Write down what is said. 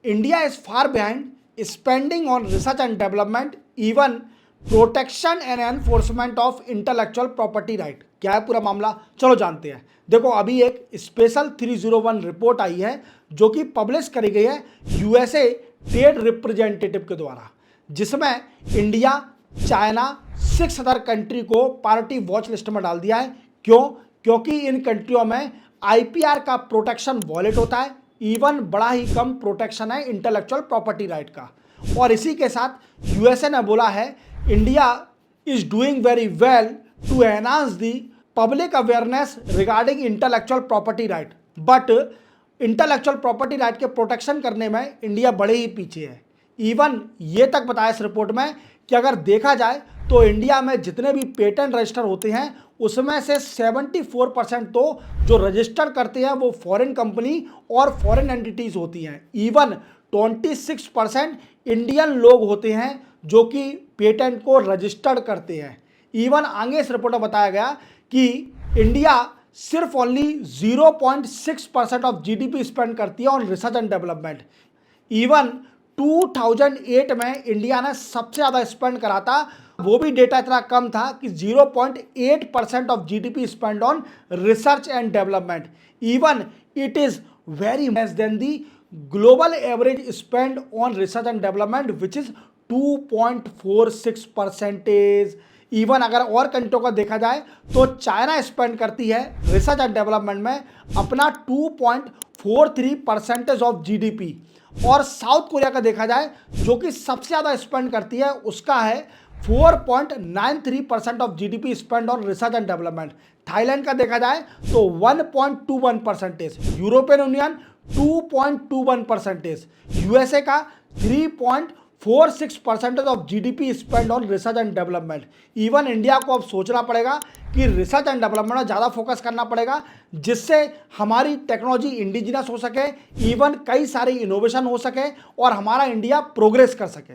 India is far behind spending on research and development, even protection and enforcement of intellectual property right. क्या है पूरा मामला, चलो जानते हैं। देखो, अभी एक स्पेशल 301 रिपोर्ट आई है जो कि पब्लिश करी गई है यूएसए ट्रेड रिप्रेजेंटेटिव के द्वारा, जिसमें इंडिया, चाइना, 6 अदर कंट्री को प्रायोरिटी वॉच लिस्ट में डाल दिया है। क्यों? क्योंकि इन कंट्रियों में आईपीआर का प्रोटेक्शन वॉलेट होता है, इवन बड़ा ही कम प्रोटेक्शन है इंटेलेक्चुअल प्रॉपर्टी राइट का। और इसी के साथ यूएसए ने बोला है India is doing very well to enhance the public awareness regarding intellectual property right, but intellectual property right के प्रोटेक्शन करने में इंडिया बड़े ही पीछे है। इवन ये तक बताया इस रिपोर्ट में कि अगर देखा जाए तो इंडिया में जितने भी पेटेंट रजिस्टर होते हैं उसमें से 74% तो जो रजिस्टर करते हैं वो फॉरेन कंपनी और फॉरेन एंटिटीज होती हैं। इवन 26% इंडियन लोग होते हैं जो कि पेटेंट को रजिस्टर्ड करते हैं। इवन आगे इस रिपोर्ट में बताया गया कि इंडिया सिर्फ ओनली 0.6% ऑफ जीडीपी स्पेंड करती है on research and development. Even 2008 में इंडिया ने सबसे ज़्यादा स्पेंड करा था, वो भी डेटा इतना कम था कि 0.8% of GDP spend on research and development. Even it is very less than the global average spend on research and development which is 2.46%। Even अगर और कंट्रियों का देखा जाए तो चाइना स्पेंड करती है रिसर्च एंड डेवलपमेंट में अपना 2.43% ऑफ जीडीपी, और साउथ कोरिया का देखा जाए जो कि सबसे ज़्यादा स्पेंड करती है उसका है 4.93% of GDP spend on research and development. Thailand का देखा जाए तो 1.21%, यूरोपियन यूनियन 2.21%, यूएसए का 3.46% of GDP spend on research and development. Even India को अब सोचना पड़ेगा कि रिसर्च एंड डेवलपमेंट में ज़्यादा फोकस करना पड़ेगा, जिससे हमारी टेक्नोलॉजी इंडिजिनस हो सके, इवन कई सारी इनोवेशन हो सके और हमारा इंडिया प्रोग्रेस कर सके।